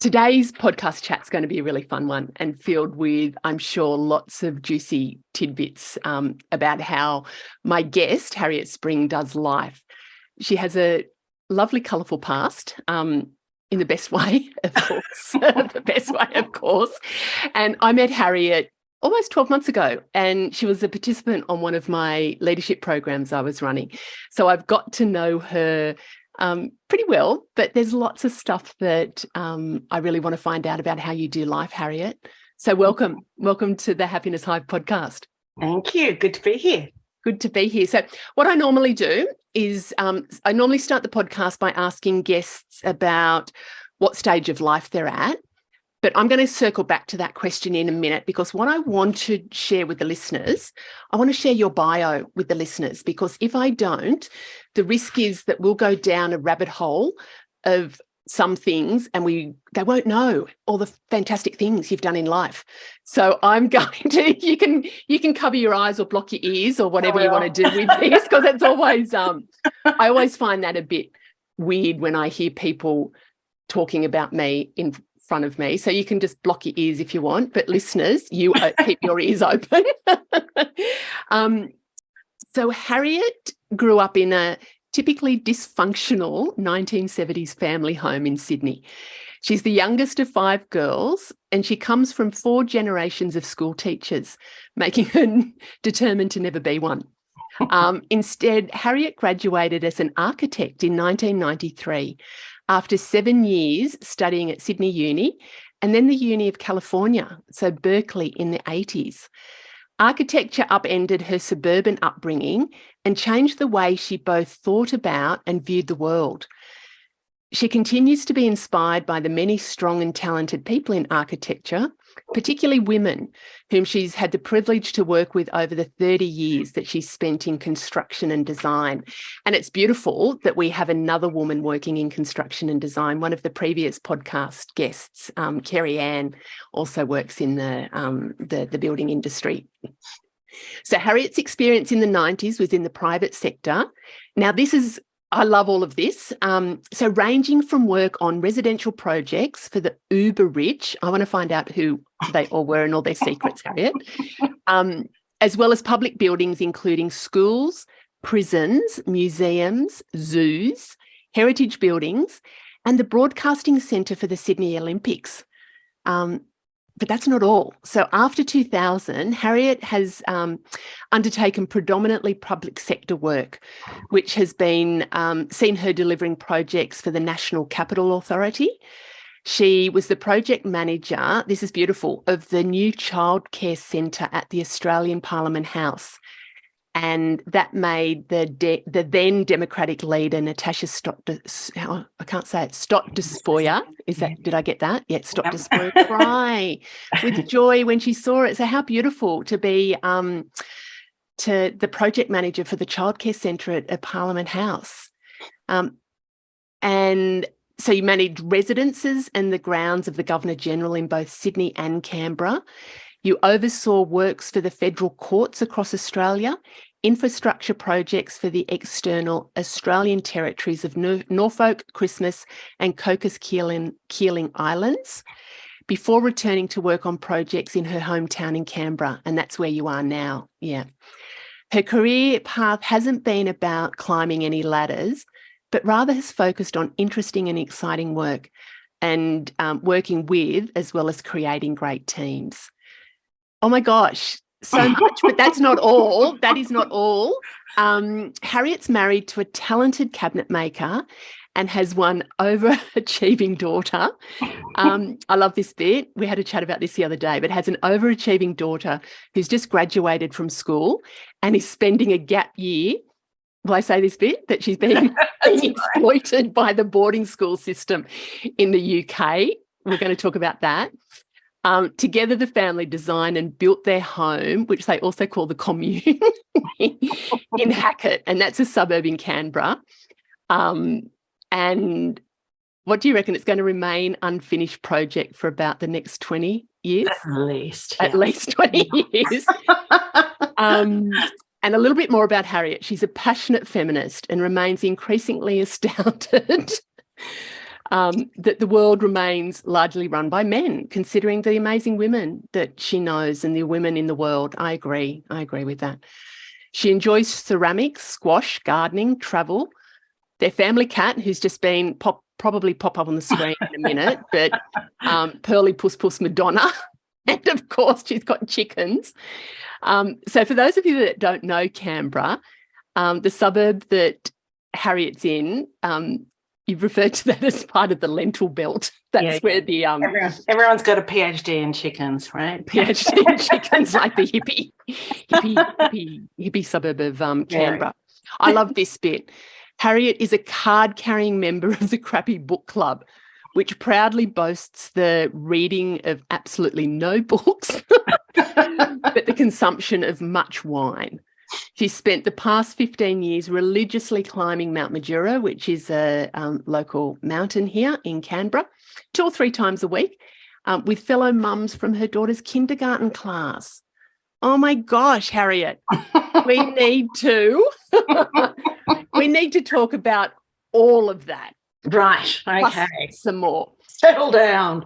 Today's podcast chat's going to be a really fun one and filled with, I'm sure, lots of juicy tidbits about how my guest, Harriet Spring, does life. She has a lovely, colourful past, in the best way, of course, the best way, of course. And I met Harriet almost 12 months ago, and she was a participant on one of my leadership programs I was running. So I've got to know her pretty well, but there's lots of stuff that I really want to find out about how you do life, Harriet. So welcome to the Happiness Hive podcast. Thank you. Good to be here. Good to be here. So what I normally do is I normally start the podcast by asking guests about what stage of life they're at. But I'm going to circle back to that question in a minute, because what I want to share with the listeners, I want to share your bio with the listeners, because if I don't, the risk is that we'll go down a rabbit hole of some things and they won't know all the fantastic things you've done in life. So I'm going to, you can cover your eyes or block your ears or whatever you want to do with this, because it's always, I always find that a bit weird when I hear people talking about me in front of me. So you can just block your ears if you want, but listeners, you keep your ears open. So Harriet grew up in a typically dysfunctional 1970s family home in Sydney. She's the youngest of 5 girls, and she comes from 4 generations of school teachers, making her determined to never be one. Instead, Harriet graduated as an architect in 1993 after 7 years studying at Sydney Uni and then the Uni of California, so Berkeley, in the 80s. Architecture upended her suburban upbringing and changed the way she both thought about and viewed the world. She continues to be inspired by the many strong and talented people in architecture, particularly women, whom she's had the privilege to work with over the 30 years that she's spent in construction and design. And it's beautiful that we have another woman working in construction and design. One of the previous podcast guests, Kerry Ann, also works in the building industry. So Harriet's experience in the 90s was in the private sector. Now, I love all of this. So ranging from work on residential projects for the uber rich, I want to find out who they all were and all their secrets, Harriet, as well as public buildings, including schools, prisons, museums, zoos, heritage buildings, and the Broadcasting Centre for the Sydney Olympics. But that's not all. So after 2000, Harriet has undertaken predominantly public sector work, which has been seen her delivering projects for the National Capital Authority. She was the project manager, this is beautiful, of the new childcare centre at the Australian Parliament House. And that made the then Democratic leader, Natasha Stott-Despoja, did I get that? Yeah, Stott-Despoja cry with joy when she saw it. So how beautiful to be to the project manager for the childcare centre at Parliament House. And so you managed residences and the grounds of the Governor-General in both Sydney and Canberra. You oversaw works for the federal courts across Australia, infrastructure projects for the external Australian territories of Norfolk, Christmas and Cocos-Keeling Islands, before returning to work on projects in her hometown in Canberra, and that's where you are now. Yeah. Her career path hasn't been about climbing any ladders, but rather has focused on interesting and exciting work and working with, as well as creating great teams. Oh my gosh, so much, but that's not all. That is not all. Harriet's married to a talented cabinet maker and has one overachieving daughter. I love this bit. We had a chat about this the other day, but has an overachieving daughter who's just graduated from school and is spending a gap year. Will I say this bit? That she's being exploited by the boarding school system in the UK. We're going to talk about that. Together, the family designed and built their home, which they also call the commune, in Hackett, and that's a suburb in Canberra. And what do you reckon? It's going to remain unfinished project for about the next 20 years? At least. At least 20 years. And a little bit more about Harriet. She's a passionate feminist and remains increasingly astounded that the world remains largely run by men, considering the amazing women that she knows and the women in the world. I agree with that. She enjoys ceramics, squash, gardening, travel. Their family cat, who's just been probably pop up on the screen in a minute, but Pearly Puss Puss Madonna. And, of course, she's got chickens. So for those of you that don't know Canberra, the suburb that Harriet's in, you've referred to that as part of the lentil belt. That's where the everyone's got a PhD in chickens, right? PhD in chickens, like the hippie suburb of Canberra. I love this bit. Harriet is a card-carrying member of the Crappy Book Club, which proudly boasts the reading of absolutely no books, but the consumption of much wine. She spent the past 15 years religiously climbing Mount Majura, which is a local mountain here in Canberra, 2 or 3 times a week, with fellow mums from her daughter's kindergarten class. Oh, my gosh, Harriet, we need to talk about all of that. Right, okay. Plus some more. Settle down.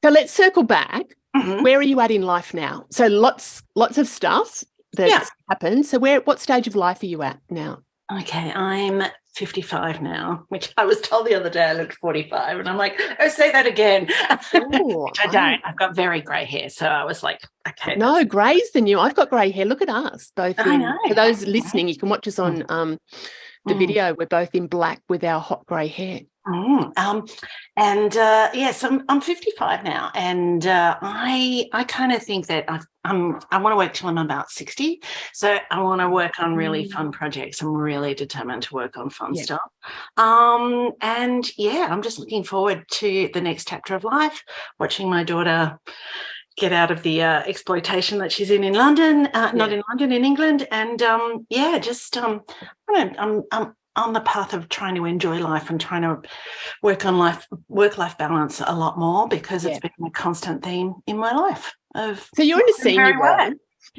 So let's circle back. Mm-hmm. Where are you at in life now? So lots of stuff that's happened. So what stage of life are you at now? Okay, I'm 55 now, which I was told the other day I looked 45, and I'm like, oh, say that again. Ooh, I don't. I've got very grey hair, so I was like, okay. No, grey's than you. I've got grey hair. Look at us both. I know. For those listening, you can watch us on the video. We're both in black with our hot grey hair. So I'm 55 now, and I kind of think that I want to work till I'm about 60. So I want to work on really fun projects. I'm really determined to work on fun stuff. I'm just looking forward to the next chapter of life, watching my daughter get out of the exploitation that she's in London, not in London, in England, and I'm on the path of trying to enjoy life and trying to work on work-life balance a lot more, because it's been a constant theme in my life. So you're in a senior role.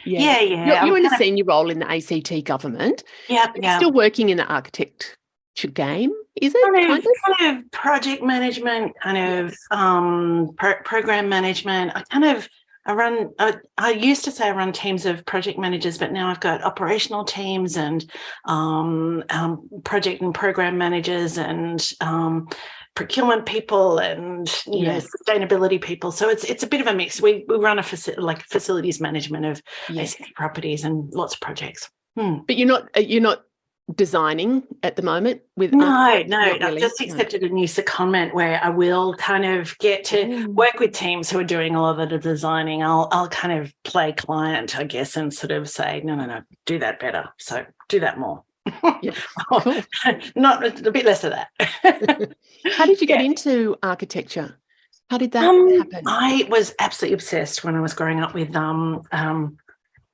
Yeah. You're in a senior role in the ACT government. Yeah. Still working in the architecture game, is it? Kind of project management, kind of program management. I used to say I run teams of project managers, but now I've got operational teams and project and program managers and procurement people and sustainability people. So it's a bit of a mix. We run a facilities management of ACT properties and lots of projects. But you're not designing at the moment with no I've just accepted a new secondment where I will kind of get to work with teams who are doing a lot of the designing. I'll kind of play client, I guess, and sort of say no, do that better, so do that more. Cool. Not a bit less of that. How did you get into architecture? How did that happen? I was absolutely obsessed when I was growing up with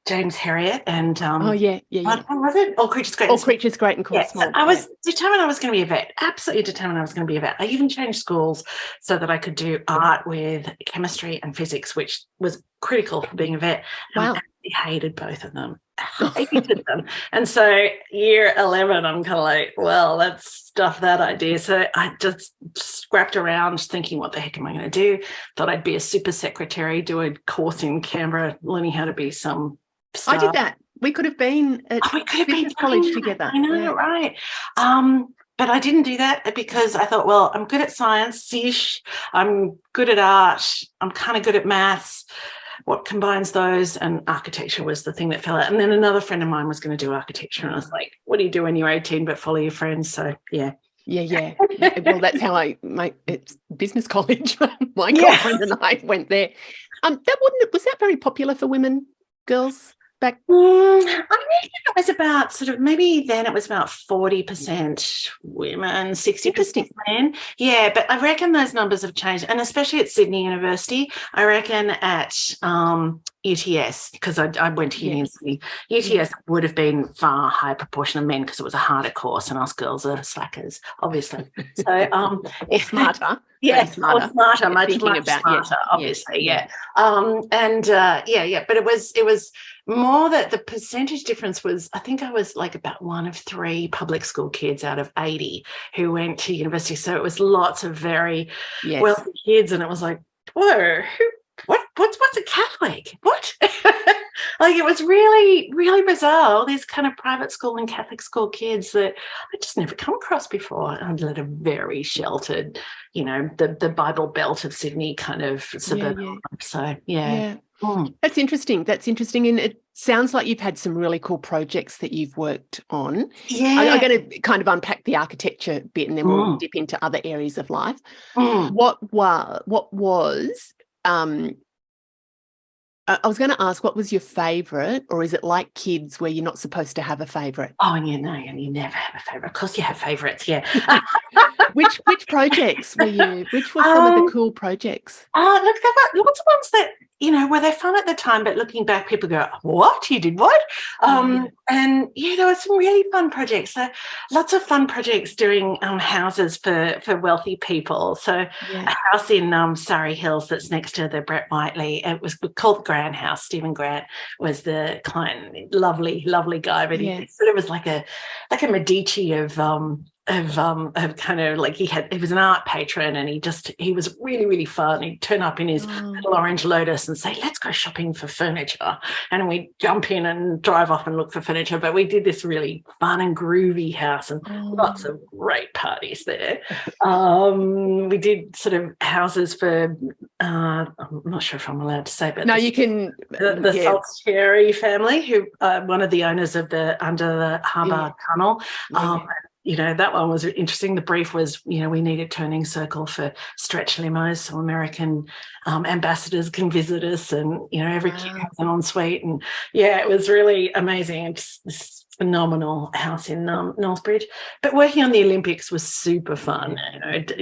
James Harriet and what was it? All Creatures Great. All Creatures Great and Small. So I was determined I was going to be a vet. Absolutely determined I was going to be a vet. I even changed schools so that I could do art with chemistry and physics, which was critical for being a vet. Wow. I hated both of them. I hated them. And so year 11, I'm kind of like, well, let's stuff that idea. So I just scrapped around thinking, what the heck am I going to do? Thought I'd be a super secretary, do a course in Canberra, learning how to be some star. I did that. We could have been at college together. I know, right. But I didn't do that because I thought, well, I'm good at science-ish. I'm good at art. I'm kind of good at maths. What combines those? And architecture was the thing that fell out. And then another friend of mine was going to do architecture. And I was like, what do you do when you're 18 but follow your friends? So, yeah. Yeah. Well, that's how it's business college. My girlfriend and I went there. Was that very popular for girls back? I reckon it was about maybe then it was about 40% women, 60% men. Yeah, but I reckon those numbers have changed, and especially at Sydney University. I reckon at UTS, because I went to uni in Sydney, UTS would have been far higher proportion of men because it was a harder course, and us girls are slackers, obviously. So or smarter. Yeah, smarter, much smarter, obviously. Yeah. But it was more that the percentage difference was, I think I was like about one of 3 public school kids out of 80 who went to university. So it was lots of very wealthy kids, and it was like, whoa, what's a Catholic? What? Like, it was really, really bizarre. All these kind of private school and Catholic school kids that I just never come across before. And a very sheltered, the Bible Belt of Sydney kind of suburban. So, yeah. That's interesting. And it sounds like you've had some really cool projects that you've worked on. Yeah. I'm going to kind of unpack the architecture bit, and then we'll dip into other areas of life. What was I was going to ask, what was your favourite, or is it like kids where you're not supposed to have a favourite? Oh, and you never have a favourite. Of course you have favourites, yeah. Which projects were you? Which were some of the cool projects? Look, there were lots of ones that, were they fun at the time, but looking back, people go, what? You did what? And, there were some really fun projects. Lots of fun projects doing houses for wealthy people. So a house in Surrey Hills that's next to the Brett Whiteley, it was called the Grant House. Stephen Grant was the client. Lovely, lovely guy. But he sort of was like a Medici of kind of like, he was an art patron, and he was really, really fun. He'd turn up in his little orange Lotus and say, let's go shopping for furniture, and we'd jump in and drive off and look for furniture. But we did this really fun and groovy house, and lots of great parties there. We did sort of houses for I'm not sure if I'm allowed to say, but no, you can. The Salisbury family, who one of the owners of the Under the Harbour Tunnel. That one was interesting. The brief was, we need a turning circle for stretch limos so American ambassadors can visit us, and, every kid has an ensuite. And, it was really amazing. It's this phenomenal house in Northbridge. But working on the Olympics was super fun,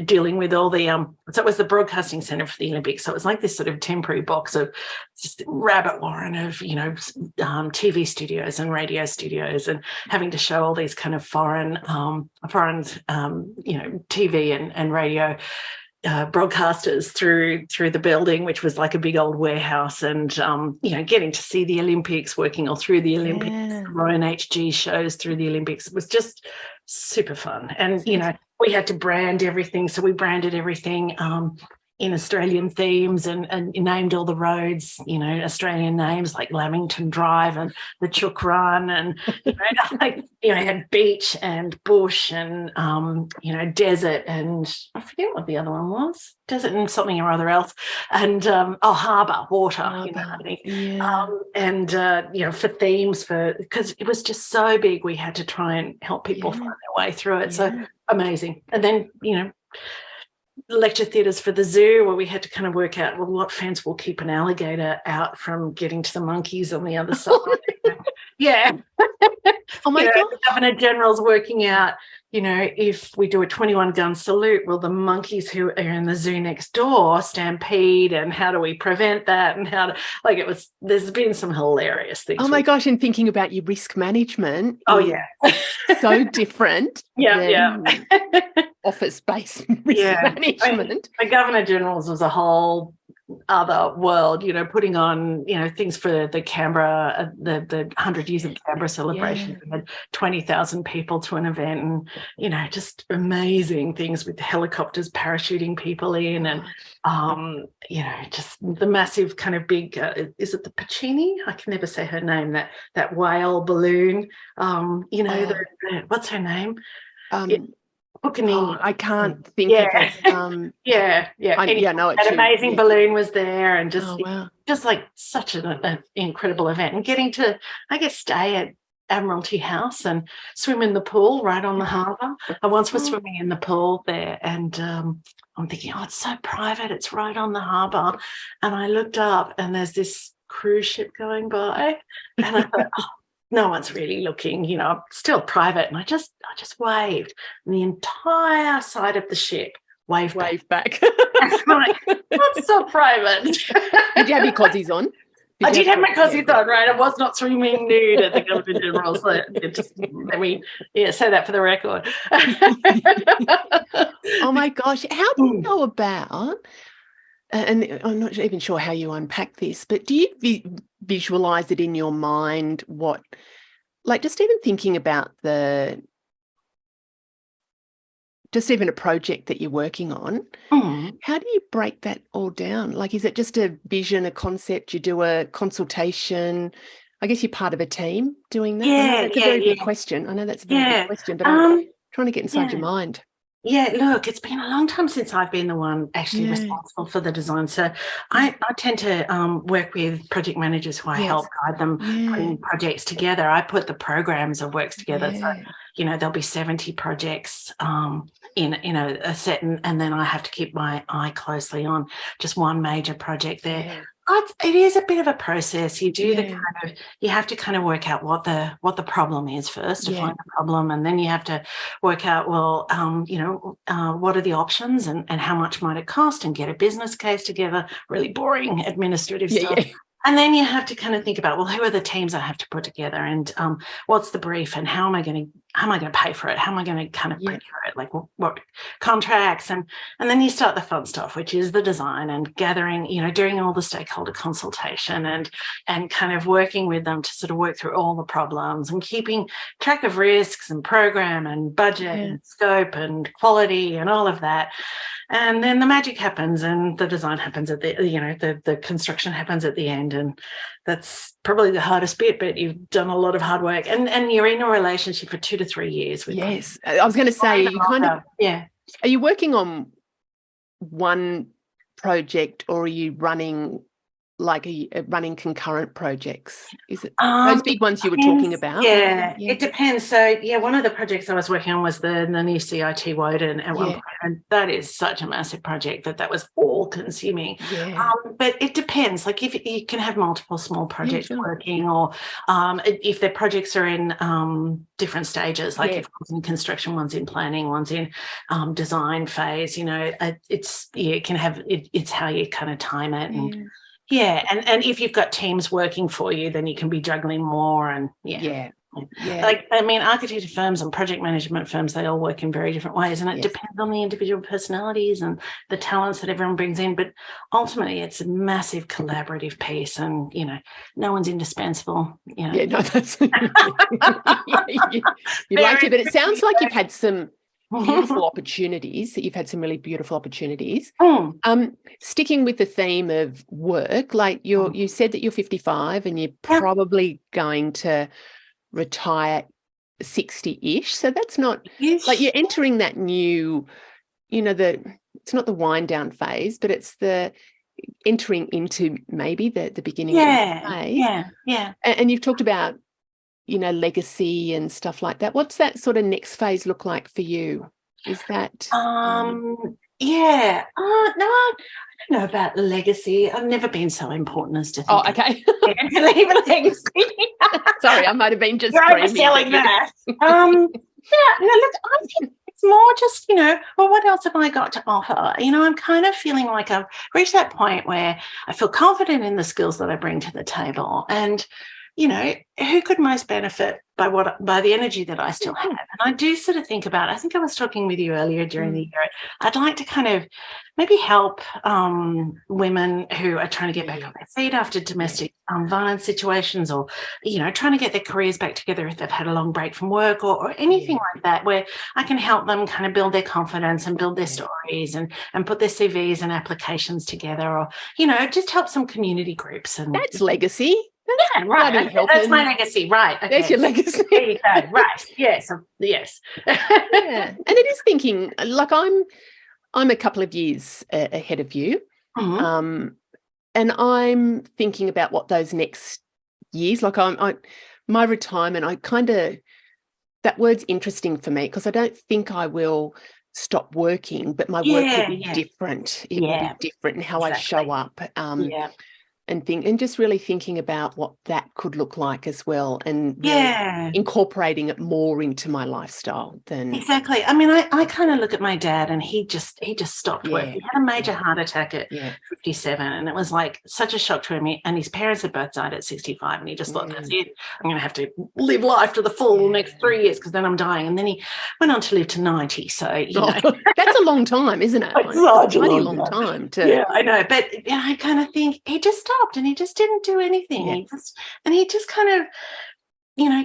dealing with all the so it was the broadcasting centre for the Olympics. So it was like this sort of temporary box of just rabbit warren of, TV studios and radio studios, and having to show all these kind of foreign TV and radio broadcasters through the building, which was like a big old warehouse, and getting to see the Olympics, working all through the Olympics, Rowan HG shows through the Olympics. It was just super fun. And we had to brand everything, so we branded everything in Australian themes, and named all the roads, Australian names like Lamington Drive and the Chook Run, and had beach and bush and desert, and I forget what the other one was, desert and something or other else, and harbour, water, for themes, because it was just so big, we had to try and help people find their way through it. So amazing. And then lecture theatres for the zoo, where we had to kind of work out, what fence will keep an alligator out from getting to the monkeys on the other side. Oh my God. The Governor General's working out, if we do a 21-gun salute, will the monkeys who are in the zoo next door stampede, and how do we prevent that, and there's been some hilarious things. Oh my gosh, and thinking about your risk management. So different. Office-based risk management. The Governor General's was a whole other world, putting on, things for the Canberra, the 100 years of Canberra celebration. We had 20,000 people to an event, and, just amazing things with helicopters parachuting people in, and, just the massive kind of big, is it the Pacini? I can never say her name, that whale balloon, what's her name? I can't think of it. That amazing balloon was there, and just like such an incredible event. And getting to, I guess, stay at Admiralty House and swim in the pool right on the harbour. I once was swimming in the pool there, and I'm thinking, it's so private, it's right on the harbour. And I looked up, and there's this cruise ship going by, and I thought, no one's really looking, still private. And I just waved, and the entire side of the ship waved back. I'm like, that's so private. Did you have your cozies on? I did have my cozies on, right? I was not swimming nude at the Governor General's. So let me say that for the record. Oh my gosh. How do you go about and I'm not even sure how you unpack this, but do you visualize it in your mind? What, like, just even thinking about just even a project that you're working on, how do you break that all down? Like, is it just a vision, a concept? You do a consultation? I guess you're part of a team doing that. I know that's a very big question. I know that's a very big question, but I'm trying to get inside your mind. Yeah, look, it's been a long time since I've been the one actually responsible for the design. So I tend to work with project managers who I help guide them putting projects together. I put the programs of works together. So, you know, there'll be 70 projects in a set, and then I have to keep my eye closely on just one major project there. It is a bit of a process. You do you have to kind of work out what the problem is first, to find the problem, and then you have to work out, well, what are the options and how much might it cost, and get a business case together. Really boring administrative stuff. And then you have to kind of think about, well, who are the teams I have to put together, and what's the brief, and how am I going to pay for it? How am I going to kind of procure it? Like what contracts, and then you start the fun stuff, which is the design and gathering, doing all the stakeholder consultation and kind of working with them to sort of work through all the problems and keeping track of risks and program and budget and scope and quality and all of that. And then the magic happens, and the design happens at the construction happens at the end, and that's probably the hardest bit. But you've done a lot of hard work, and you're in a relationship for 2 to 3 years with them. I was going to say, you kind of Are you working on one project, or are you running running concurrent projects? Is it those big ones you were talking about? It depends. So one of the projects I was working on was the new CIT Woden at one point, and that is such a massive project that was all consuming. But it depends. Like, if you can have multiple small projects working, or if their projects are in different stages, like if one's in construction, one's in planning, one's in design phase, it's how you kind of time it. And and if you've got teams working for you, then you can be juggling more. And like, I mean, architecture firms and project management firms, they all work in very different ways, and it depends on the individual personalities and the talents that everyone brings in. But ultimately, it's a massive collaborative piece, and no one's indispensable. No, that's you like it, but it sounds like you've had some beautiful opportunities, that you've had some really beautiful opportunities. Sticking with the theme of work, like you said that you're 55 and you're probably going to retire 60-ish. So that's not like you're entering that new, it's not the wind down phase, but it's the entering into maybe the beginning of the phase. And you've talked about legacy and stuff like that. What's that sort of next phase look like for you? Is that no, I don't know about legacy. I've never been so important as to think okay. leave a legacy. Sorry, I might have been just selling that. Look, I think it's more just, well, what else have I got to offer? I'm kind of feeling like I've reached that point where I feel confident in the skills that I bring to the table, and who could most benefit by the energy that I still have? And I do sort of think about, I think I was talking with you earlier during the year, I'd like to kind of maybe help women who are trying to get back on their feet after domestic violence situations, or, trying to get their careers back together if they've had a long break from work, or anything like that, where I can help them kind of build their confidence and build their stories and put their CVs and applications together, or, just help some community groups. And that's legacy. Right. That's my legacy. Right. Okay. There's your legacy. There you go. Right. Yes. And it is thinking, like, I'm a couple of years ahead of you. And I'm thinking about what those next years, like my retirement, that word's interesting for me, because I don't think I will stop working, but my work will be different. It will be different in how I show up. and just really thinking about what that could look like as well, and really incorporating it more into my lifestyle than exactly. I mean, I kind of look at my dad, and he just stopped work. He had a major heart attack at 57, and it was like such a shock to him. And his parents had both died at 65, and he just thought, that's it. I'm going to have to live life to the full the next 3 years because then I'm dying. And then he went on to live to 90. So you know, that's a long time, isn't it? It's such a long time. Yeah, I know. But I kind of think he just stopped, and he just didn't do anything. He just kind of, you know,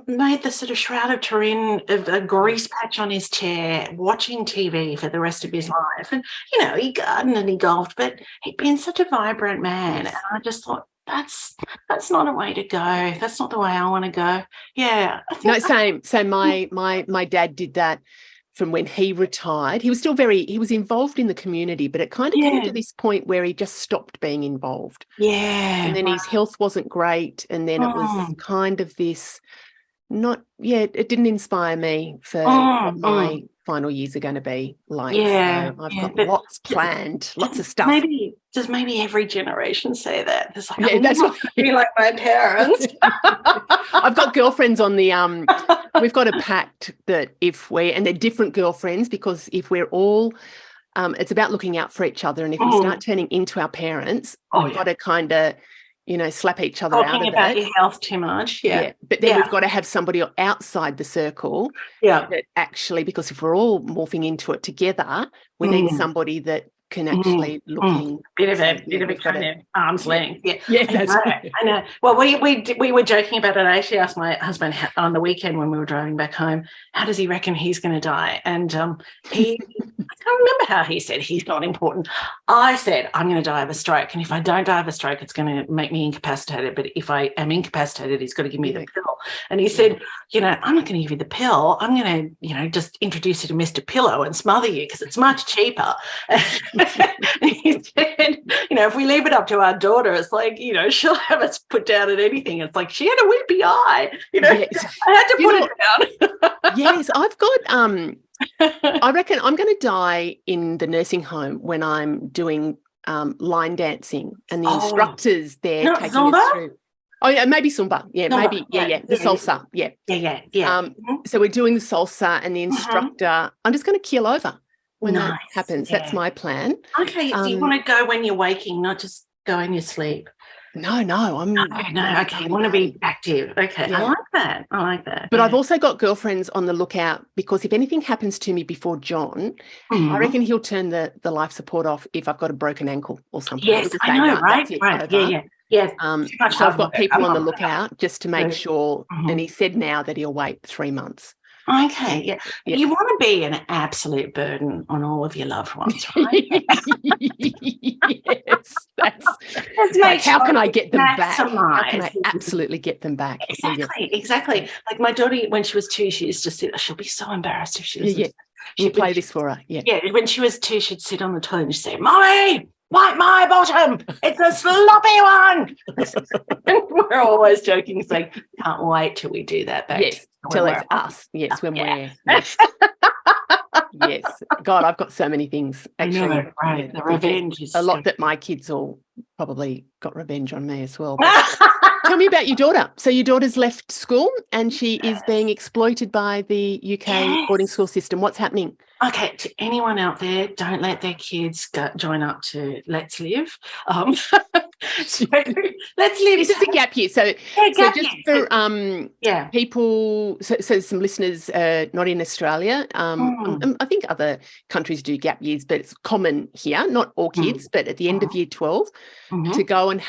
made the sort of Shroud of Turin of a grease patch on his chair, watching TV for the rest of his life. And, you know, he gardened and he golfed, but he'd been such a vibrant man. And I just thought, that's not a way to go. That's not the way I want to go. Yeah. Same. So my dad did that from when he retired. He was still he was involved in the community, but it kind of came to this point where he just stopped being involved. Yeah. And then his health wasn't great. And then it was kind of this, it didn't inspire me for what my final years are going to be like. Yeah. So I've got lots planned, lots of stuff. Does maybe every generation say that? It's like, that's not going to be like my parents. I've got girlfriends on the, we've got a pact that and they're different girlfriends, because if we're all, it's about looking out for each other. And if we start turning into our parents, we've got to kind of, you know, slap each other out of it. Talking about your health too much. Yeah. But then we've got to have somebody outside the circle. Yeah. That actually, because if we're all morphing into it together, we need somebody that can actually look in. Bit of a kind of arm's length. Yeah, that's right. I know. Well, we were joking about it. I actually asked my husband on the weekend when we were driving back home, how does he reckon he's going to die? And I can't remember how he said he's not important. I said, I'm going to die of a stroke. And if I don't die of a stroke, it's going to make me incapacitated. But if I am incapacitated, he's got to give me the pill. And he said, you know, I'm not going to give you the pill. I'm going to, you know, just introduce you to Mr. Pillow and smother you because it's much cheaper. And he said, you know, if we leave it up to our daughter, it's like, you know, she'll have us put down at anything. It's like, she had a weepy eye, you know. Yes. I had to put it down. Yes, I've got, I reckon I'm going to die in the nursing home when I'm doing line dancing, and the instructors there taking Zumba? us through. Oh, yeah, maybe Zumba. Yeah, Zumba. maybe. Yeah. The salsa. Yeah. So we're doing the salsa, and the instructor, I'm just going to keel over when that happens. That's my plan. Okay, so you want to go when you're waking, not just go in your sleep. No, I'm okay. You want to be active. Okay, yeah. I like that. But I've also got girlfriends on the lookout, because if anything happens to me before John, I reckon he'll turn the life support off if I've got a broken ankle or something. Yes, I know, right? Yeah. So I've got people on the lookout just to make sure. And he said now that he'll wait 3 months. Okay, yeah. You want to be an absolute burden on all of your loved ones, right? Yes, that's like, how can I get them back? How can I absolutely get them back? Exactly. Like my daughter, when she was 2, she used to sit. She'll be so embarrassed if she listens. You play this for her. Yeah. When she was 2, she'd sit on the toilet and she'd say, "Mommy, wipe my bottom. It's a sloppy one." And we're always joking, saying, "Can't wait till we do that back." Yes, till it's us. Yes, when we're. Yes. God, I've got so many things. Actually, I know, right? The revenge is a lot that my kids all probably got revenge on me as well. Tell me about your daughter. So your daughter's left school and she is being exploited by the UK boarding school system. What's happening? Okay, to anyone out there, don't let their kids join up to Let's Live. So Let's Live. This is a gap year. So just for people, so some listeners not in Australia, I think other countries do gap years, but it's common here, not all kids, but at the end of year 12, to go and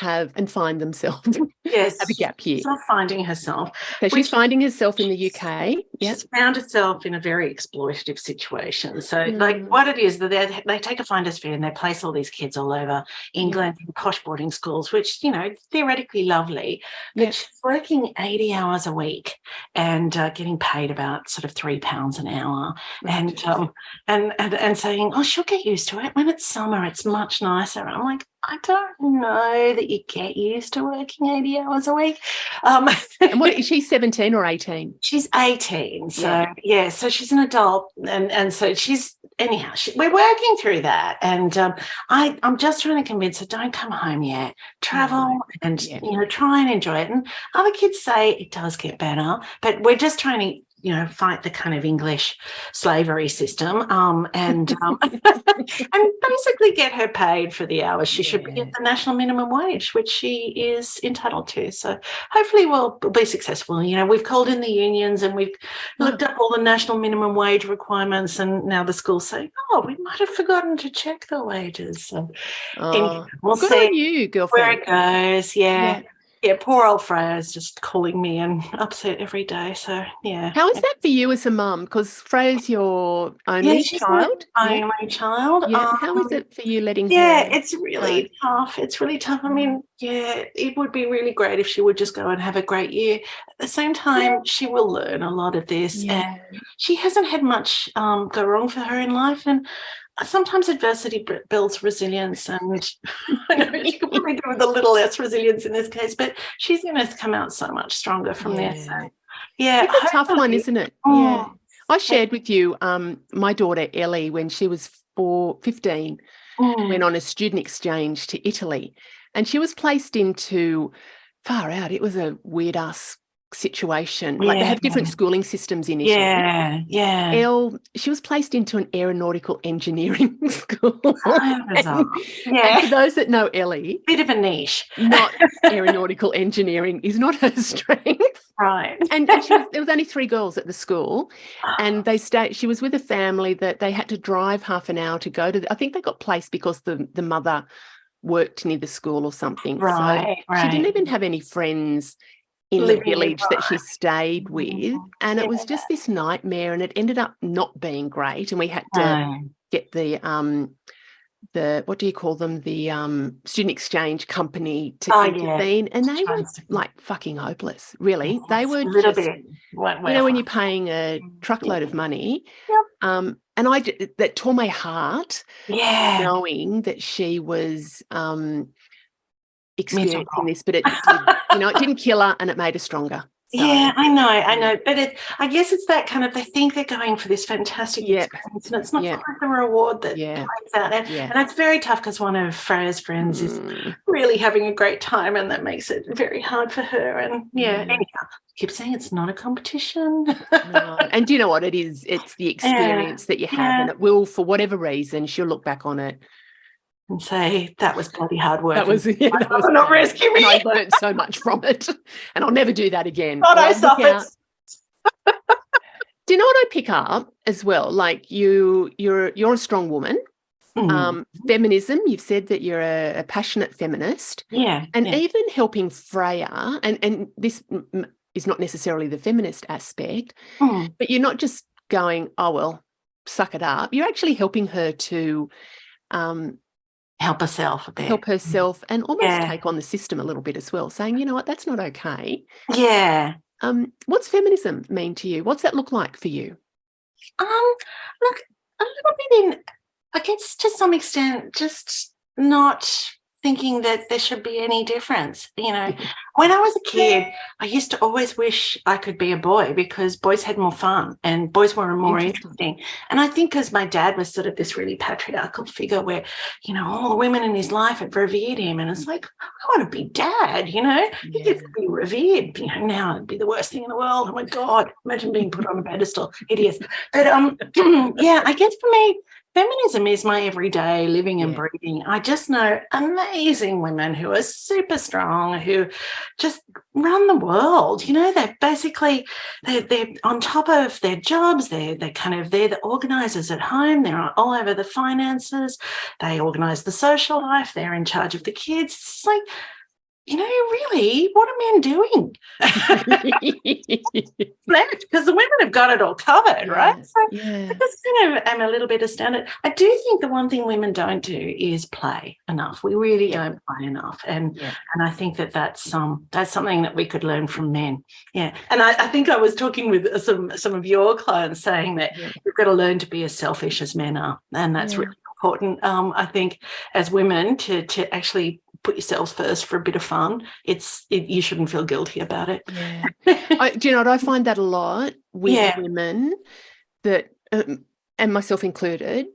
find themselves. Yes. Have a gap year. She's not finding herself. So she's finding herself in the UK. She's found herself in a very exploitative situation. So like what it is, that they take a finder's fee and they place all these kids all over England in posh boarding schools, which, you know, theoretically lovely, but she's working 80 hours a week and getting paid about sort of £3 an hour, and saying, "Oh, she'll get used to it. When it's summer, it's much nicer." And I'm like, I don't know that you get used to working 80 hours a week. And what is she, 17 or 18? She's 18. So so she's an adult, and so she's anyhow, we're working through that, and I'm just trying to convince her, don't come home yet, travel and try and enjoy it. And other kids say it does get better, but we're just trying to fight the kind of English slavery system, and basically get her paid for the hours she should be at the national minimum wage, which she is entitled to. So hopefully we'll be successful. We've called in the unions and we've looked up all the national minimum wage requirements, and now the school's saying, oh, we might have forgotten to check the wages. So anyway, we'll good see on you, girlfriend. where it goes. Yeah, poor old Freya's just calling me and upset every day. So, yeah. How is that for you as a mum? Because Freya's your only child. My only child. Yeah. How is it for you letting her? Yeah, it's really tough. It's really tough. I mean, it would be really great if she would just go and have a great year. At the same time, she will learn a lot of this. And she hasn't had much go wrong for her in life. And sometimes adversity builds resilience, and I know you could probably do with a little less resilience in this case, but she's going to come out so much stronger from there. So, it's a tough one, isn't it? Yeah. I shared with you my daughter Ellie, when she was 15, went on a student exchange to Italy, and she was placed into, far out, it was a weird ass situation. Like, they have different schooling systems in Italy. She was placed into an aeronautical engineering school. And for those that know Ellie, bit of a niche. Not aeronautical engineering is not her strength. Right. And there was only 3 girls at the school, and she was with a family that they had to drive half an hour to go to. I think they got placed because the mother worked near the school or something. Right. She didn't even have any friends in the village that she stayed with, and it was just this nightmare, and it ended up not being great, and we had to get the what do you call them, the student exchange company to intervene, and they were like fucking hopeless, really. They were just, when you're paying a truckload of money, and that tore my heart, knowing that she was experiencing this, but it didn't kill her, and it made her stronger. So, I know. But I guess it's that kind of, they think they're going for this fantastic experience, and it's not quite the reward that plays out. And it's very tough, because one of Freya's friends is really having a great time, and that makes it very hard for her. And anyhow, I keep saying it's not a competition. No. And do you know what it is? It's the experience that you have, and it will, for whatever reason, she'll look back on it and say, that was bloody hard work. That was not rescue me. And I learned so much from it, and I'll never do that again. God, I suffered. Do you know what I pick up as well? Like, you're a strong woman. Feminism, you've said that you're a passionate feminist. And even helping Freya, and this is not necessarily the feminist aspect, but you're not just going, oh, well, suck it up. You're actually helping her to help herself a bit. And almost take on the system a little bit as well, saying, you know what, that's not okay. What's feminism mean to you? What's that look like for you? Look, a little bit in, I guess, to some extent, just not thinking that there should be any difference. When I was a kid, I used to always wish I could be a boy, because boys had more fun and boys were more interesting. And I think because my dad was sort of this really patriarchal figure where, all the women in his life had revered him, and it's like, I want to be dad, he gets to be revered. Now it'd be the worst thing in the world. Oh my God, imagine being put on a pedestal. It is. But I guess for me, feminism is my everyday living and breathing. I just know amazing women who are super strong, who just run the world. They're basically, they're on top of their jobs. They're the organisers at home. They're all over the finances. They organise the social life. They're in charge of the kids. It's like, really, what are men doing? Because the women have got it all covered, right? So I just am a little bit astounded. I do think the one thing women don't do is play enough. We really don't play enough, and I think that's something that we could learn from men. And I think I was talking with some of your clients, saying that you've got to learn to be as selfish as men are, and that's really important. I think as women to actually put yourselves first for a bit of fun. You shouldn't feel guilty about it. Do you know what? I find that a lot with women, that and myself included,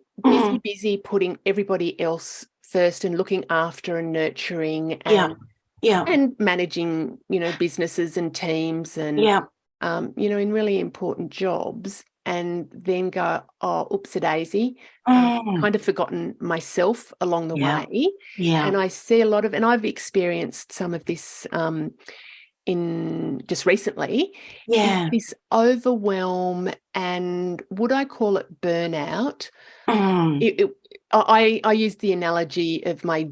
busy putting everybody else first and looking after and nurturing and managing, businesses and teams and, in really important jobs, and then go, oh, oops-a-daisy, kind of forgotten myself along the way. Yeah. And I see a lot of, and I've experienced some of this in just recently, this overwhelm, and would I call it burnout? I use the analogy of my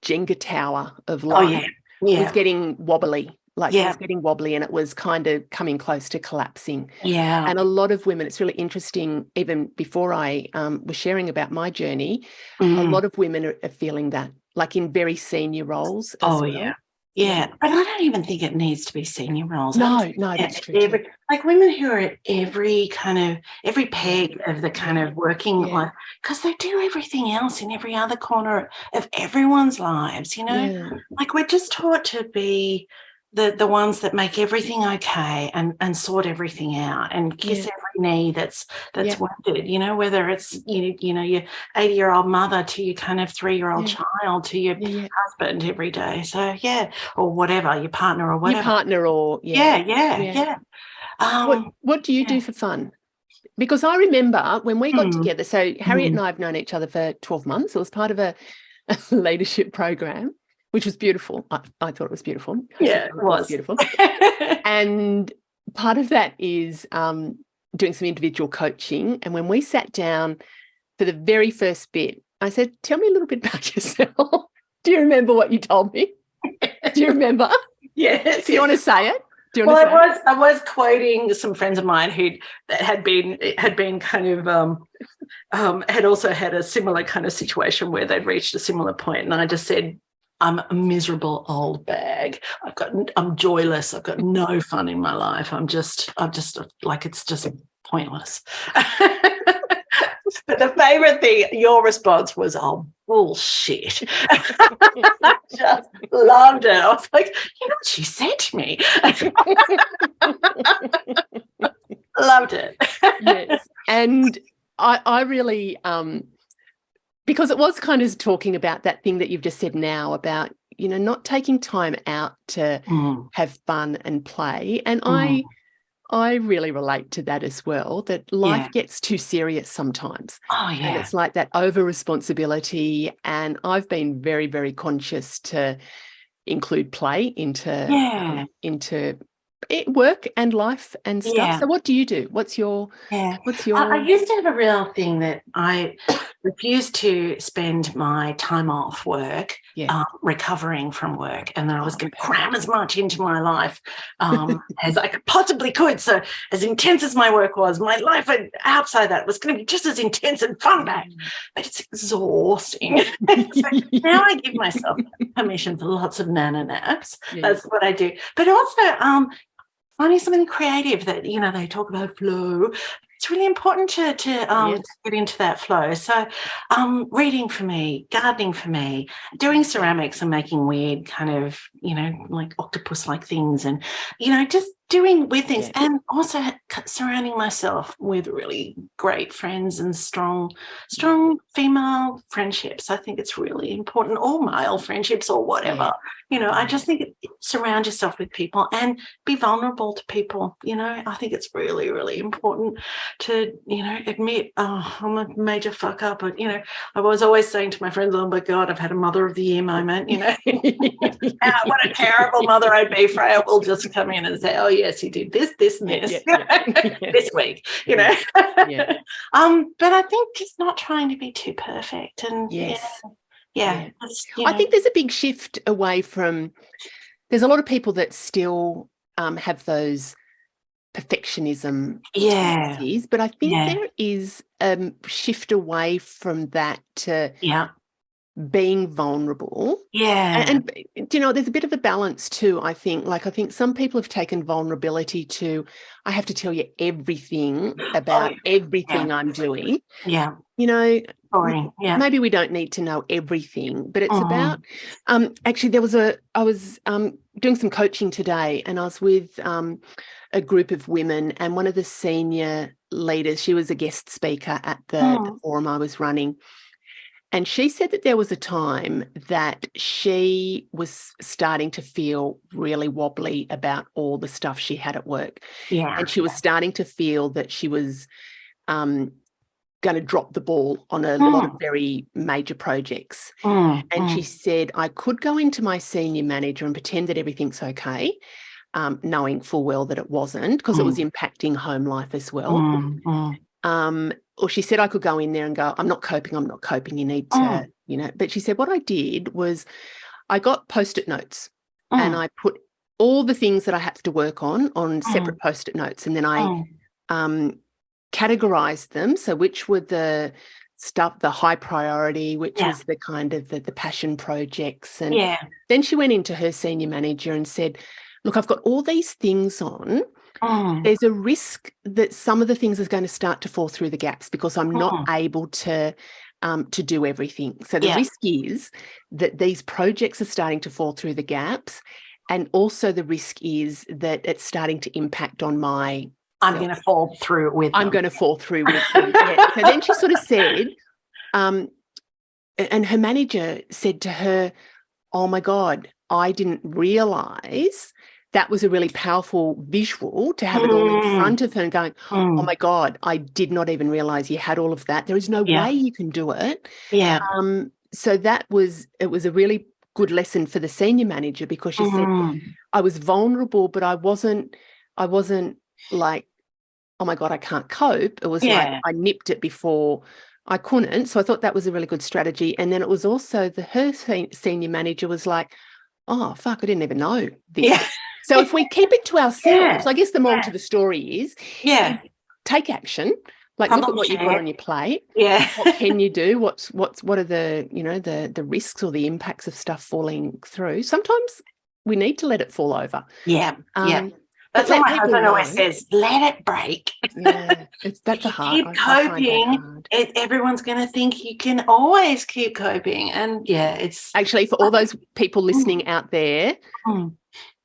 Jenga tower of life. Was getting wobbly. It was getting wobbly, and it was kind of coming close to collapsing. Yeah. And a lot of women, it's really interesting, even before I was sharing about my journey, a lot of women are feeling that, like in very senior roles as well. Yeah, but I don't even think it needs to be senior roles. No, that's true. Like women who are at every peg of the kind of working life, because they do everything else in every other corner of everyone's lives, like we're just taught to be the ones that make everything okay and sort everything out and kiss every knee that's wounded, whether it's your 80-year-old mother to your kind of 3-year-old child to your husband every day. So or whatever, your partner or whatever. What do you do for fun? Because I remember when we got together, so Harriet and I have known each other for 12 months. It was part of a leadership program, which was beautiful. I thought it was beautiful. It was beautiful. And part of that is doing some individual coaching. And when we sat down for the very first bit, I said, tell me a little bit about yourself. Do you remember what you told me? Do you remember? Yes. Do you want to say it? I was quoting some friends of mine who had been kind of had also had a similar kind of situation where they'd reached a similar point, and I just said, I'm a miserable old bag. I'm joyless. I've got no fun in my life. I'm just like, it's just pointless. But the favorite thing, your response was, oh, bullshit. I just loved it. I was like, you know what she said to me? Loved it. Yes. And I really, because it was kind of talking about that thing that you've just said now about, not taking time out to have fun and play. And I really relate to that as well, that life gets too serious sometimes. Oh, yeah. And it's like that over responsibility. And I've been very, very conscious to include play into work and life and stuff. So what do you do? What's your I used to have a real thing that I refused to spend my time off work recovering from work, and then I was going to cram as much into my life as I possibly could. So as intense as my work was, my life outside that was going to be just as intense and fun back. But it's exhausting. So now I give myself permission for lots of nana naps. That's what I do. But also finding something creative that, they talk about flow. It's really important to get into that flow. So reading for me, gardening for me, doing ceramics and making weird kind of, like octopus-like things, and, just doing weird things, and also surrounding myself with really great friends and strong female friendships. I think it's really important, or male friendships or whatever. I just think surround yourself with people and be vulnerable to people. I think it's really, really important to, admit, I'm a major fuck up. But, I was always saying to my friends, oh my God, I've had a mother of the year moment, what a terrible mother I'd be. Freya will just come in and say, oh yes, you did this, and this this week, But I think just not trying to be too perfect. And I think there's a big shift away from, there's a lot of people that still have those perfectionism tendencies, but I think there is a shift away from that to being vulnerable. And there's a bit of a balance too, I think. Like, I think some people have taken vulnerability to, I have to tell you everything about everything I'm doing. Boring. Maybe we don't need to know everything, but it's about actually I was doing some coaching today, and I was with a group of women, and one of the senior leaders. She was a guest speaker at the forum I was running. And she said that there was a time that she was starting to feel really wobbly about all the stuff she had at work. Yeah. And she was starting to feel that she was going to drop the ball on a lot of very major projects. And she said, I could go into my senior manager and pretend that everything's okay, knowing full well that it wasn't, because it was impacting home life as well. Or she said I could go in there and go, I'm not coping, you need to, But she said what I did was I got Post-it notes and I put all the things that I had to work on separate Post-it notes, and then I categorized them. So which were the stuff, the high priority, which is the kind of the passion projects. And then she went into her senior manager and said, look, I've got all these things on. There's a risk that some of the things are going to start to fall through the gaps because I'm not able to do everything. So the risk is that these projects are starting to fall through the gaps, and also the risk is that it's starting to impact on my I'm going to fall through with them. I'm going to fall through with them. So then she sort of said, and her manager said to her, oh my God, I didn't realise that was a really powerful visual to have it all in front of her and going, oh my God, I did not even realise you had all of that. There is no way you can do it. So it was a really good lesson for the senior manager, because she said I was vulnerable, but I wasn't like, oh my God, I can't cope. It was like I nipped it before I couldn't. So I thought that was a really good strategy. And then it was also her senior manager was like, oh, fuck, I didn't even know this. So if we keep it to ourselves, I guess the moral to the story is take action. Like, look at what you've got on your plate. What can you do? What are the the risks or the impacts of stuff falling through? Sometimes we need to let it fall over. That's what my husband always says, let it break. That's a hard. Keep coping. Everyone's going to think you can always keep coping. And it's actually, for all those people listening out there,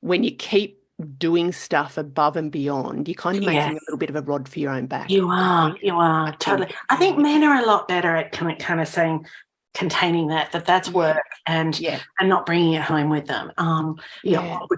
when you keep doing stuff above and beyond, you're kind of making a little bit of a rod for your own back. You are totally. I think men are a lot better at kind of saying, containing that's work and not bringing it home with them.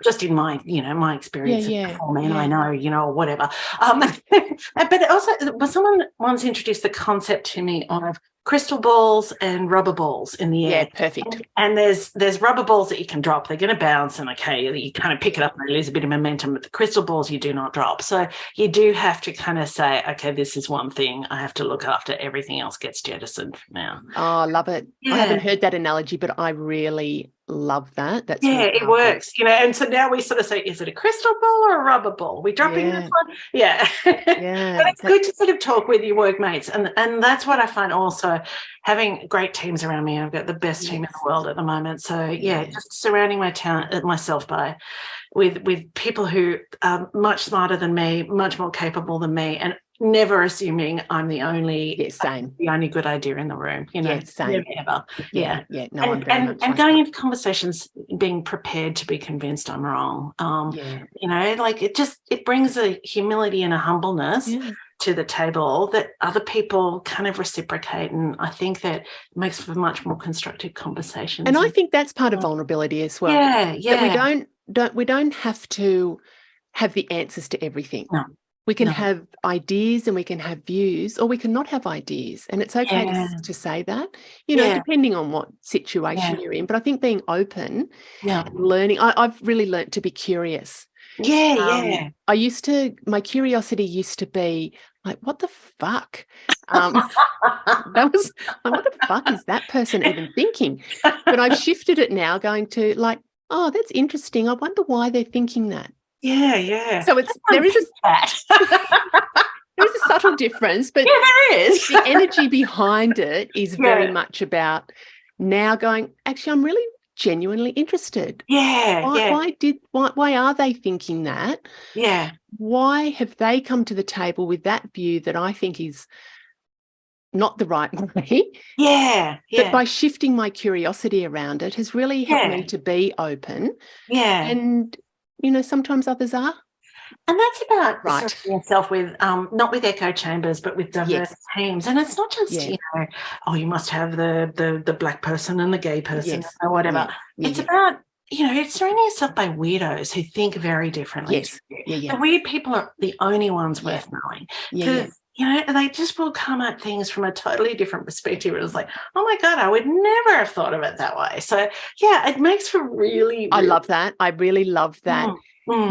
Just in my my experience before men, I know or whatever. But also, someone once introduced the concept to me of crystal balls and rubber balls in the air. Perfect. And there's rubber balls that you can drop. They're going to bounce, and you kind of pick it up and they lose a bit of momentum. But the crystal balls you do not drop. So you do have to kind of say, okay, this is one thing I have to look after. Everything else gets jettisoned now. Oh, I love it. I haven't heard that analogy, but I really love that. That's really it works. And so now we sort of say, is it a crystal ball or a rubber ball? We dropping this one? But it's good to sort of talk with your workmates, and that's what I find also, having great teams around me. I've got the best team in the world at the moment. So just surrounding myself with people who are much smarter than me, much more capable than me, and never assuming I'm the only the only good idea in the room. Same. Never ever. No, and going into conversations, being prepared to be convinced I'm wrong. It brings a humility and a humbleness to the table that other people kind of reciprocate, and I think that makes for much more constructive conversations. And I think that's part of vulnerability as well. That we don't have to have the answers to everything. No. We can have ideas and we can have views, or we can not have ideas. And it's okay to say that, depending on what situation you're in. But I think being open and learning, I've really learnt to be curious. My curiosity used to be like, what the fuck? That was like, what the fuck is that person even thinking? But I've shifted it now, going to like, oh, that's interesting. I wonder why they're thinking that. So there is a subtle difference, but there is. The energy behind it is very much about now going, actually, I'm really genuinely interested. Why are they thinking that? Why have they come to the table with that view that I think is not the right way? But by shifting my curiosity around it has really helped me to be open. And sometimes others are. And that's about Right. surrounding yourself with, not with echo chambers, but with diverse teams. And it's not just, you know, you must have the black person and the gay person or whatever. It's about, you know, it's surrounding yourself by weirdos who think very differently. The weird people are the only ones worth knowing. Because, you know, they just will come at things from a totally different perspective. It was like, oh my God, I would never have thought of it that way. So, yeah, it makes for really I love that. I really love that.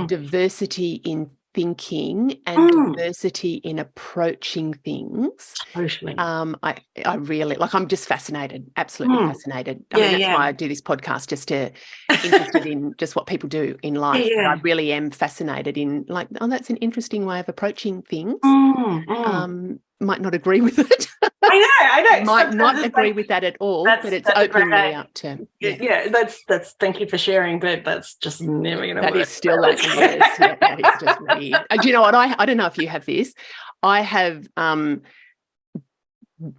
Diversity in thinking and diversity in approaching things. Totally. I really, like, I'm just fascinated, absolutely fascinated. I mean, that's why I do this podcast, just to interested in just what people do in life. But I really am fascinated in, like, oh, that's an interesting way of approaching things. Might not agree with it. I know. Might not agree with that at all, but it's opening me up to. That's thank you for sharing, but that's just never going to work. That is still like that is just weird. Do you know what? I don't know if you have this. I have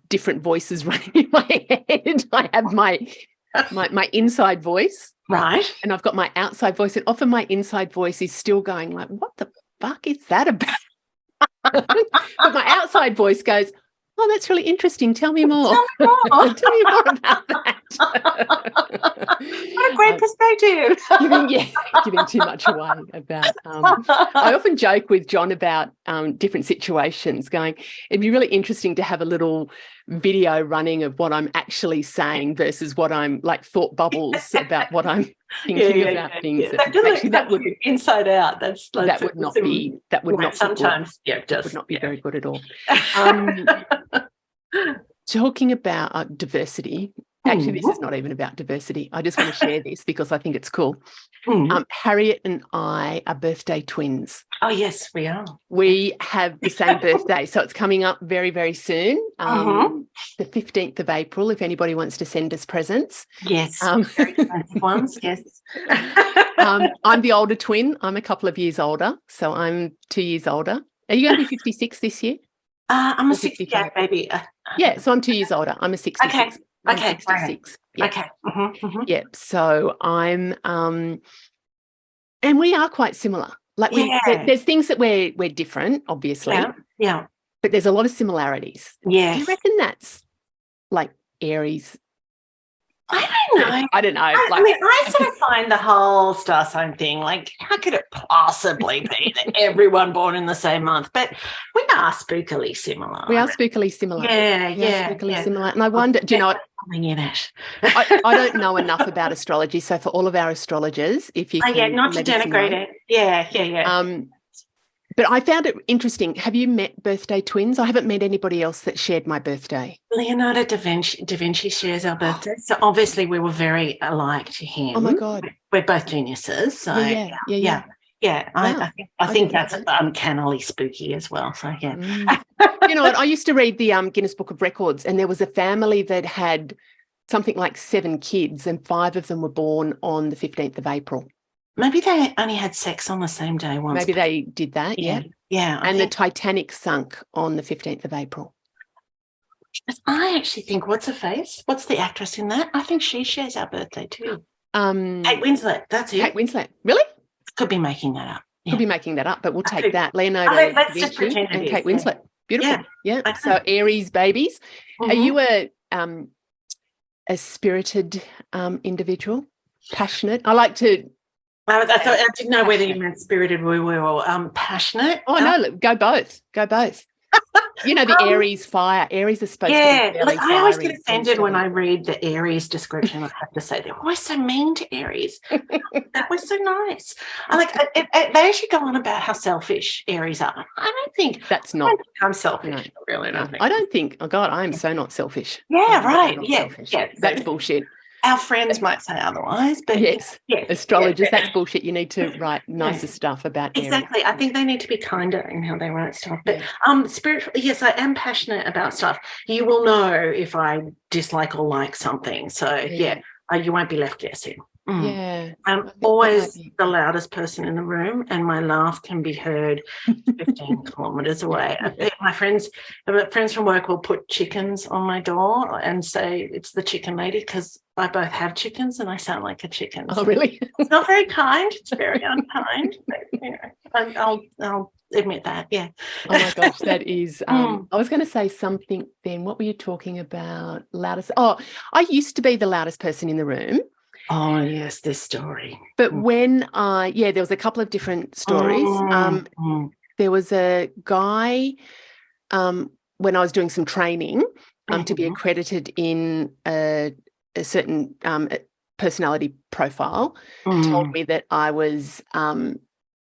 different voices running in my head. I have my inside voice. Right. And I've got my outside voice. And often my inside voice is still going like, what the fuck is that about? But my outside voice goes, oh, that's really interesting. Tell me more. Tell me more about that. What a great perspective. Giving too much away about. I often joke with John about different situations, going, it'd be really interesting to have a little video running of what I'm actually saying versus what I'm like thought bubbles about what I'm thinking about things. Actually, that would be inside out. That would not be sometimes. That would not be very good at all. Talking about diversity. Actually, this is not even about diversity. I just want to share this because I think it's cool. Harriet and I are birthday twins. Oh, yes, we are. We have the same birthday. So it's coming up very, very soon, the 15th of April, if anybody wants to send us presents. Yes, very expensive ones, yes. I'm the older twin. I'm a couple of years older, so I'm 2 years older. Are you going to be 56 this year? I'm a 68 baby. So I'm 2 years older. I'm a 66. Okay. 66. Right. Okay. Yeah. So I'm, and we are quite similar. Like there's things that we're different, obviously. Yeah. But there's a lot of similarities. Yeah. Do you reckon that's like Aries? I don't know. I sort of find the whole star sign thing, like, how could it possibly be that everyone born in the same month? But we are spookily similar. We are spookily similar. Yeah. Similar. And I wonder, do you know what? Something in it. I don't know enough about astrology. So for all of our astrologers, if you can not to denigrate it. Yeah. But I found it interesting. Have you met birthday twins? I haven't met anybody else that shared my birthday. Leonardo da Vinci shares our birthday. So obviously we were very alike to him. Oh, my God. We're both geniuses. So yeah. Wow. I think that's uncannily spooky as well. So, yeah. You know what? I used to read the Guinness Book of Records, and there was a family that had something like 7 kids, and 5 of them were born on the 15th of April. Maybe they only had sex on the same day once. Maybe they did that, yeah. And the Titanic sunk on the 15th of April. I actually think, what's her face? What's the actress in that? I think she shares our birthday too. Kate Winslet, that's it. Kate Winslet, really? Could be making that up. Yeah. Could be making that up, but we'll take that. Leonardo da Vinci and Kate Winslet. Beautiful. Yeah. So Aries babies. Are you a spirited individual? Passionate? I like to... I didn't know whether you meant spirited. We were all passionate. Oh, no, go both. You know, the Aries fire. Aries are supposed to be fairly I always get offended when I read the Aries description. I have to say, they're always so mean to Aries. That was so nice. They actually go on about how selfish Aries are. I don't think that's not. I'm selfish. No, really, I don't think. Oh God, I am so not selfish. Yeah, right. Yeah, that's bullshit. Our friends might say otherwise, but yes. Astrologers, that's bullshit. You need to write nicer stuff about Aries. Exactly. I think they need to be kinder in how they write stuff. But spiritual, yes, I am passionate about stuff. You will know if I dislike or like something. So you won't be left guessing. Yeah. I'm always the loudest person in the room, and my laugh can be heard 15 kilometres away. My friends from work will put chickens on my door and say it's the chicken lady, because I both have chickens and I sound like a chicken. Oh, really? It's not very kind. It's very unkind. But, I'll admit that. Yeah. Oh my gosh, that is. I was going to say something then. What were you talking about? Loudest. Oh, I used to be the loudest person in the room. Oh yes, this story. But when there was a couple of different stories. There was a guy when I was doing some training to be accredited in a certain personality profile, told me that I was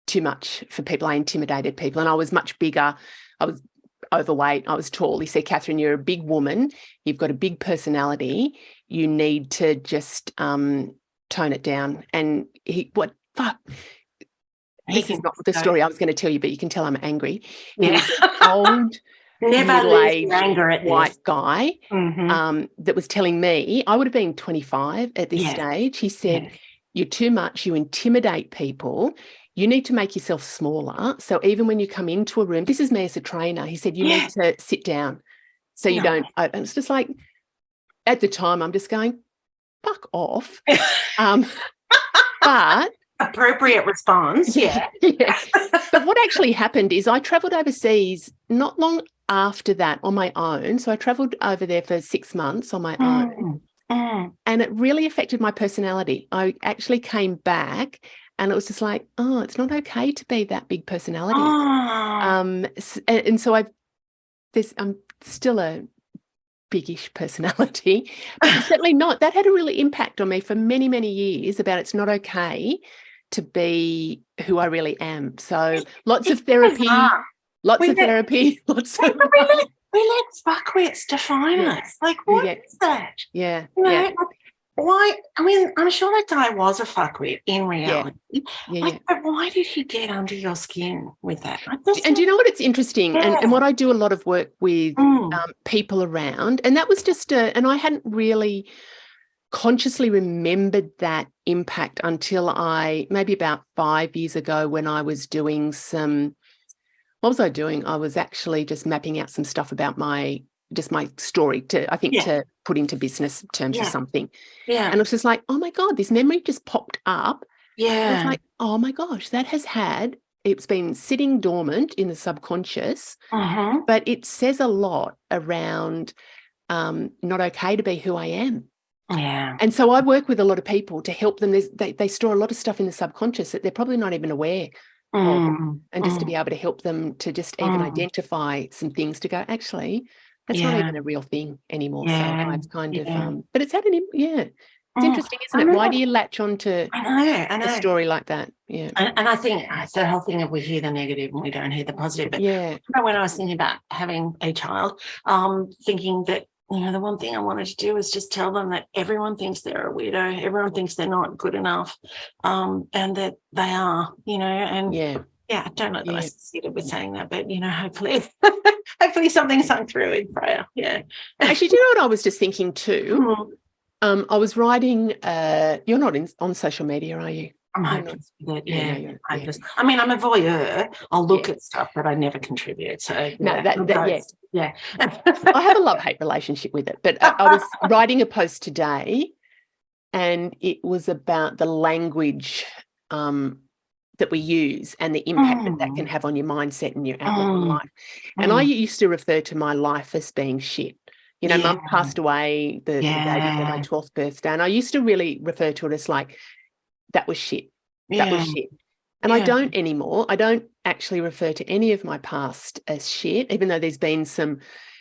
too much for people. I intimidated people, and I was much bigger. I was overweight. I was tall. He said, "Catherine, you're a big woman. You've got a big personality. You need to just tone it down." And this is not the story I was going to tell you, but you can tell I'm angry. He was an old, middle-aged white guy that was telling me, I would have been 25 at this stage. He said, "You're too much. You intimidate people. You need to make yourself smaller. So even when you come into a room," this is me as a trainer, he said, "you need to sit down so you don't." And it's just like, at the time, I'm just going, fuck off. But appropriate response. Yeah. But what actually happened is I travelled overseas not long after that on my own. So I travelled over there for 6 months on my own. And it really affected my personality. I actually came back and it was just like, oh, it's not okay to be that big personality. And so I'm still a biggish personality, but certainly not. That had a really impact on me for many, many years about it's not okay to be who I really am. So lots of therapy. We let fuckwits define us. Like, what is that? Yeah. Like, why? I mean, I'm sure that guy was a fuckwit in reality. But why did he get under your skin with that? And do you know what? It's interesting, and what I do a lot of work with people around, and that was just and I hadn't really consciously remembered that impact until maybe about 5 years ago when I was doing what was I doing? I was actually just mapping out some stuff about my story to put into business terms or something. Yeah. And it was just like, oh my God, this memory just popped up. Yeah. I was like, oh my gosh, it's been sitting dormant in the subconscious, but it says a lot around not okay to be who I am. Yeah. And so I work with a lot of people to help them. They store a lot of stuff in the subconscious that they're probably not even aware of, and just to be able to help them to just even identify some things to go, actually, that's not even a real thing anymore. So I've kind of, but it's had it's interesting, isn't it? Why do you latch on to a story like that? Yeah. And I think it's the whole thing of we hear the negative and we don't hear the positive. But when I was thinking about having a child, thinking that, the one thing I wanted to do is just tell them that everyone thinks they're a weirdo, everyone thinks they're not good enough, and that they are, and I don't know that I succeeded with saying that, but hopefully something sung through in prayer. Yeah. Actually, do you know what I was just thinking too? I was writing. You're not on social media, are you? I'm hopeless with it. Hopeless. I mean, I'm a voyeur. I'll look at stuff, but I never contribute. So I have a love-hate relationship with it. But I was writing a post today, and it was about the language that we use and the impact that can have on your mindset and your outlook on life. And I used to refer to my life as being shit. Mum passed away the day before my 12th birthday, and I used to really refer to it as like, that was shit. That was shit. And I don't anymore. I don't actually refer to any of my past as shit, even though there's been some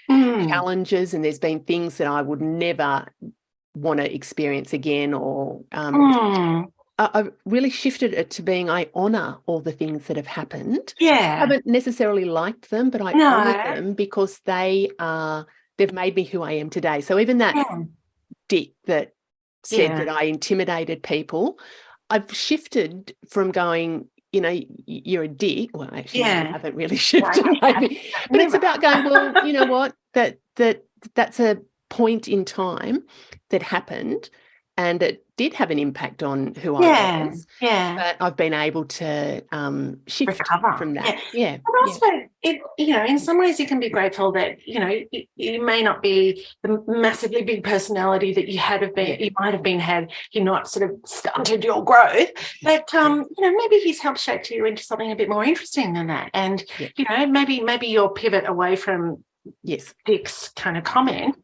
challenges and there's been things that I would never want to experience again, or I've really shifted it to being, I honour all the things that have happened. Yeah. I haven't necessarily liked them, but I honour them because they've made me who I am today. So even that dick that said that I intimidated people, I've shifted from going, you're a dick. Well, actually, I haven't really shifted, maybe. But it's about going, well, you know what, that's a point in time that happened, and did have an impact on who I was. Yeah. But I've been able to shift Recover from that. But also, in some ways, you can be grateful that you may not be the massively big personality that you might have been had you not sort of stunted your growth. But maybe he's helped shape you into something a bit more interesting than that. And maybe your pivot away from Dick's kind of comment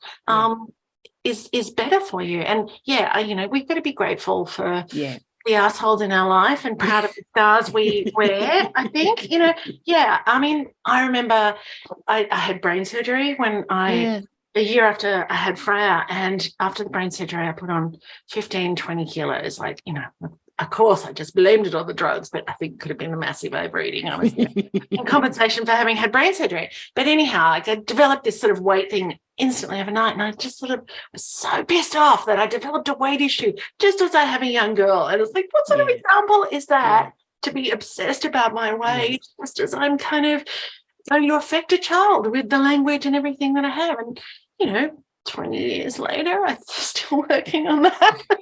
is better for you. And we've got to be grateful for the assholes in our life and proud of the stars we wear, I think. I mean, I remember I had brain surgery when a year after I had Freya, and after the brain surgery I put on 15, 20 kilos, of course I just blamed it on the drugs, but I think it could have been a massive overeating, honestly, in compensation for having had brain surgery. But anyhow, I developed this sort of weight thing instantly overnight, and I just sort of was so pissed off that I developed a weight issue just as I have a young girl. And it's like, what sort of example is that to be obsessed about my weight just as I'm kind of going to affect a child with the language and everything that I have? And 20 years later, I'm still working on that. But,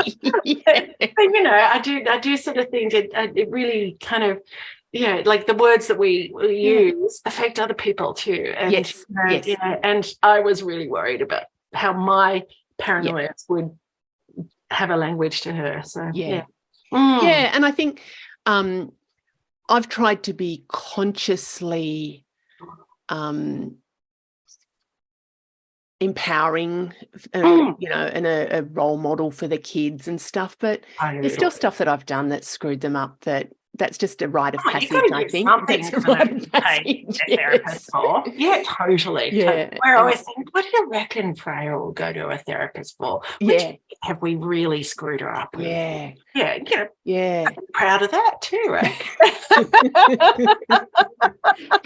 I do sort of think it really kind of, like the words that we use affect other people too. And, and I was really worried about how my paranoia would have a language to her. So, and I think I've tried to be consciously empowering, and a role model for the kids and stuff. But there's still stuff that I've done that screwed them up. That's just a rite of passage, I think. That's a rite of passage. Therapist for. Yeah, totally. Yeah. Where I always think, what do you reckon Freya will go to a therapist for? Have we really screwed her up? Yeah. I'm proud of that too, right?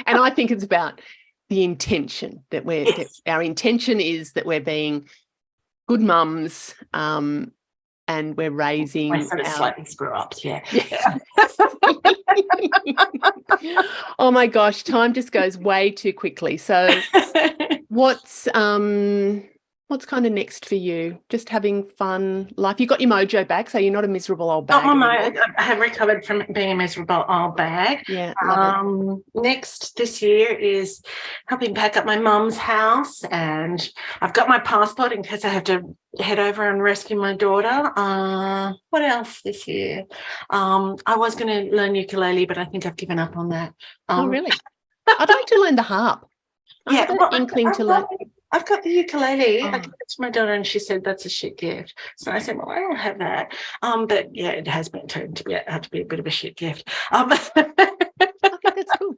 And I think it's about the intention that our intention is that we're being good mums, and we're raising we're sort of slightly screw ups, Oh my gosh, time just goes way too quickly. So what's kind of next for you? Just having fun life. You got your mojo back, so you're not a miserable old bag. I have recovered from being a miserable old bag. Yeah. Next this year is helping pack up my mum's house, and I've got my passport in case I have to head over and rescue my daughter. What else this year? I was going to learn ukulele, but I think I've given up on that. Oh, really? I'd like to learn the harp. I have an inkling to learn. I've got the ukulele. I gave it to my daughter, and she said that's a shit gift. So I said, well, I don't have that. But it has been turned to be a bit of a shit gift. I think that's cool.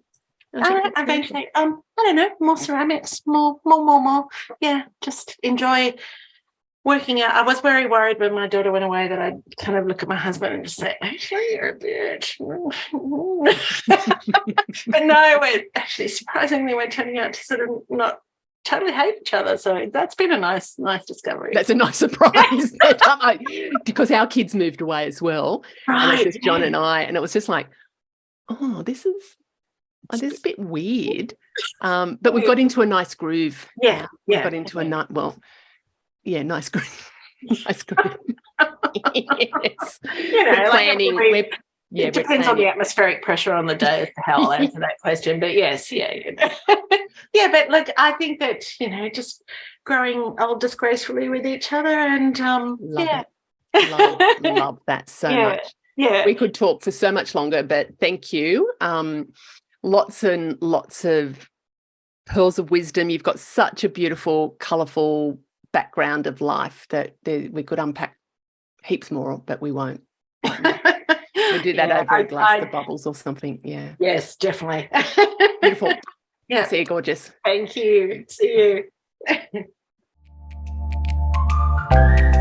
Eventually, I don't know, more ceramics, more. Yeah, just enjoy working out. I was very worried when my daughter went away that I'd kind of look at my husband and just say, actually, you're a bitch. But no, surprisingly, we're turning out to sort of not totally hate each other. So that's been a nice discovery. That's a nice surprise. Because our kids moved away as well. Right. And it was just John and I, and it was just like, this is a bit weird. But we got into a nice groove. Yeah. We got into nice groove. Nice groove. Yes. We're planning. It depends on the atmospheric pressure on the day as to how I'll answer that question. But yes, but look, I think that, just growing old disgracefully with each other, and love that so much. Yeah. We could talk for so much longer, but thank you. Lots and lots of pearls of wisdom. You've got such a beautiful, colourful background of life that we could unpack heaps more, but we won't. We'll do that over a glass of bubbles or something. Yeah. Yes, definitely. Beautiful. Yeah. See you, gorgeous. Thank you. See you.